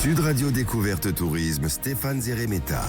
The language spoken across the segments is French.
Sud Radio Découverte Tourisme, Stéphane Zeremeta.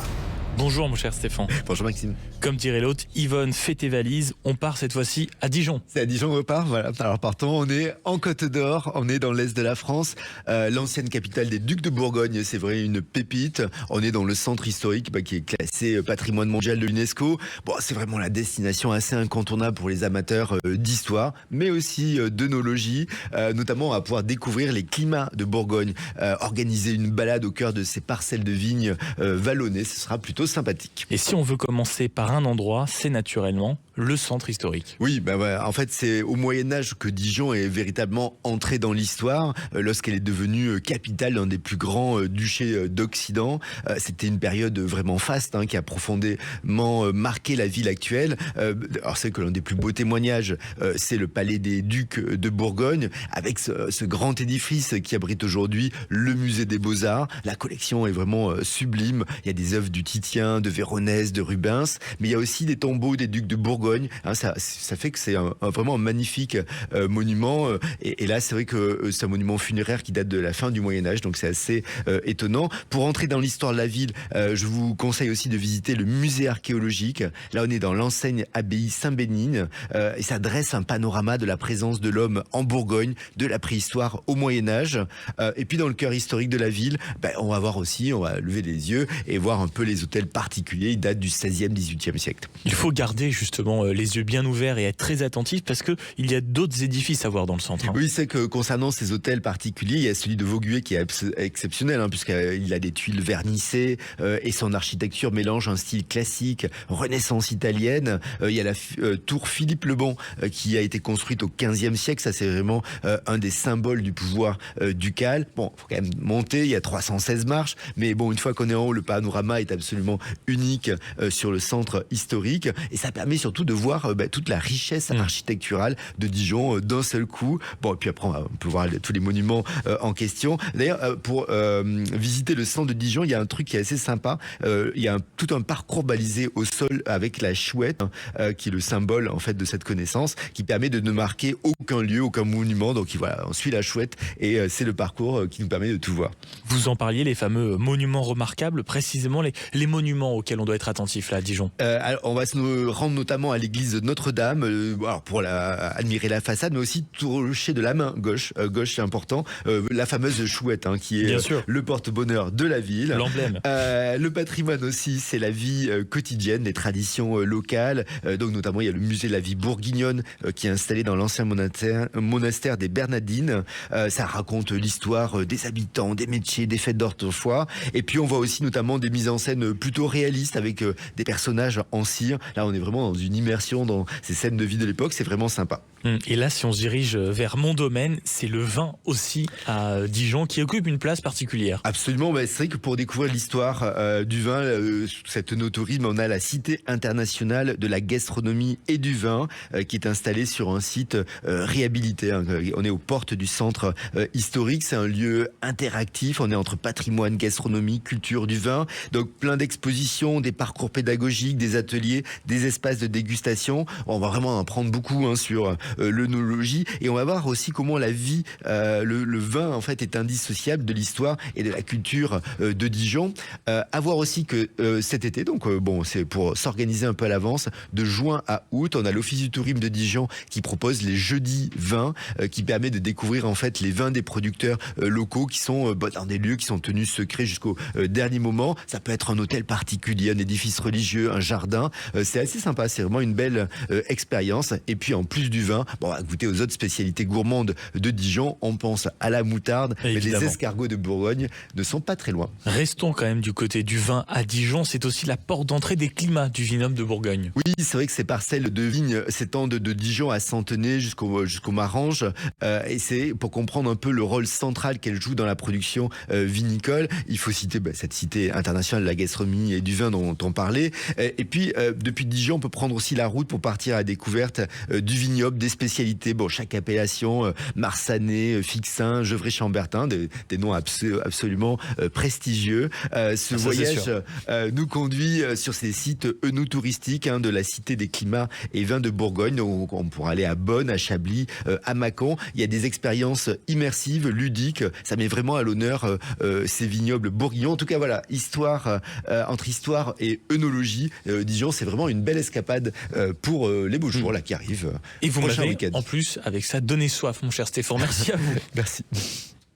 Bonjour mon cher Stéphane. Bonjour Maxime. Comme dirait l'autre, Yvonne, fais tes valises. On part cette fois-ci à Dijon. C'est à Dijon qu'on repart, voilà. Alors partons, on est en Côte d'Or, on est dans l'est de la France, l'ancienne capitale des Ducs de Bourgogne, c'est vrai, une pépite. On est dans le centre historique qui est classé patrimoine mondial de l'UNESCO. Bon, c'est vraiment la destination assez incontournable pour les amateurs d'histoire, mais aussi d'œnologie. Notamment, on va pouvoir découvrir les climats de Bourgogne, organiser une balade au cœur de ces parcelles de vignes vallonnées, ce sera plutôt sympathique. Et si on veut commencer par un endroit, c'est naturellement le centre historique. Oui, ouais, en fait, c'est au Moyen-Âge que Dijon est véritablement entrée dans l'histoire, lorsqu'elle est devenue capitale d'un des plus grands duchés d'Occident. C'était une période vraiment faste qui a profondément marqué la ville actuelle. Alors c'est que l'un des plus beaux témoignages, c'est le palais des Ducs de Bourgogne, avec ce grand édifice qui abrite aujourd'hui le musée des Beaux-Arts. La collection est vraiment sublime. Il y a des œuvres du Titien, de Véronèse, de Rubens, mais il y a aussi des tombeaux des Ducs de Bourgogne. Ça fait que c'est vraiment un magnifique monument. Et là, c'est vrai que c'est un monument funéraire qui date de la fin du Moyen-Âge, donc c'est assez étonnant. Pour entrer dans l'histoire de la ville, je vous conseille aussi de visiter le musée archéologique. Là, on est dans l'enseigne abbaye Saint-Bénigne et ça dresse un panorama de la présence de l'homme en Bourgogne, de la préhistoire au Moyen-Âge. Et puis dans le cœur historique de la ville, on va voir aussi, on va lever les yeux et voir un peu les hôtels particuliers. Ils datent du 16e, 18e siècle. Il faut garder justement les yeux bien ouverts et être très attentif parce que il y a d'autres édifices à voir dans le centre. Oui, c'est que concernant ces hôtels particuliers, il y a celui de Vauguier qui est exceptionnel, puisqu'il a des tuiles vernissées et son architecture mélange un style classique, renaissance italienne. Il y a la tour Philippe le Bon qui a été construite au 15e siècle. Ça, c'est vraiment un des symboles du pouvoir ducal. Bon, faut quand même monter. Il y a 316 marches, mais bon, une fois qu'on est en haut, le panorama est absolument unique sur le centre historique et ça permet surtout de voir toute la richesse architecturale de Dijon d'un seul coup. Bon, et puis après, on peut voir tous les monuments en question. D'ailleurs, pour visiter le centre de Dijon, il y a un truc qui est assez sympa. Il y a tout un parcours balisé au sol avec la chouette, qui est le symbole en fait de cette connaissance, qui permet de ne marquer aucun lieu, aucun monument. Donc voilà, on suit la chouette et c'est le parcours qui nous permet de tout voir. Vous en parliez, les fameux monuments remarquables, précisément les monuments auxquels on doit être attentif là à Dijon. Alors, on va se rendre notamment à l'église de Notre-Dame, alors pour admirer la façade, mais aussi toucher de la main gauche. Gauche, c'est important. La fameuse chouette, qui est le porte-bonheur de la ville. L'emblème. Le patrimoine aussi, c'est la vie quotidienne, les traditions locales. Donc notamment, il y a le musée de la vie bourguignonne qui est installé dans l'ancien monastère des Bernardines. Ça raconte l'histoire des habitants, des métiers, des fêtes d'autrefois. Et puis on voit aussi notamment des mises en scène plutôt réalistes avec des personnages en cire. Là, on est vraiment dans une immersion dans ces scènes de vie de l'époque. C'est vraiment sympa. Et là, si on se dirige vers mon domaine, c'est le vin aussi à Dijon qui occupe une place particulière. Absolument, c'est vrai que pour découvrir l'histoire du vin, cet œnotourisme, on a la Cité internationale de la gastronomie et du vin qui est installée sur un site réhabilité. On est aux portes du centre historique, c'est un lieu interactif, on est entre patrimoine, gastronomie, culture du vin, donc plein d'expositions, des parcours pédagogiques, des ateliers, des espaces de dégustation. On va vraiment en prendre beaucoup sur l'œnologie et on va voir aussi comment la vie, le vin en fait est indissociable de l'histoire et de la culture de Dijon. À voir aussi que cet été, donc c'est pour s'organiser un peu à l'avance, de juin à août, on a l'Office du tourisme de Dijon qui propose les jeudis vins, qui permet de découvrir en fait les vins des producteurs locaux qui sont dans des lieux qui sont tenus secrets jusqu'au dernier moment. Ça peut être un hôtel particulier, un édifice religieux, un jardin. C'est assez sympa, c'est vraiment une belle expérience. Et puis en plus du vin, à goûter aux autres spécialités gourmandes de Dijon, on pense à la moutarde, mais les escargots de Bourgogne ne sont pas très loin. Restons quand même du côté du vin à Dijon, c'est aussi la porte d'entrée des climats du vignoble de Bourgogne. Oui, c'est vrai que ces parcelles de vignes s'étendent de Dijon à Centenay jusqu'au Marange, et c'est pour comprendre un peu le rôle central qu'elle joue dans la production vinicole. Il faut citer cette cité internationale de la gastronomie et du vin dont on parlait. Et puis, depuis Dijon, on peut prendre aussi la route pour partir à la découverte du vignoble, des spécialités. Bon, chaque appellation, Marsanais, Fixin, Gevrey-Chambertin, des noms absolument prestigieux. Ce voyage nous conduit sur ces sites œnotouristiques de la Cité des Climats et Vins de Bourgogne. Donc, on pourra aller à Bonne, à Chablis, à Mâcon. Il y a des expériences immersives, ludiques. Ça met vraiment à l'honneur ces vignobles bourguignons. En tout cas, voilà, entre histoire et œnologie, Dijon, c'est vraiment une belle escapade pour les beaux jours là qui arrivent. Et vous prochain m'avez, week-end. en plus, avec ça, donné soif, mon cher Stéphane. Merci à vous. Merci.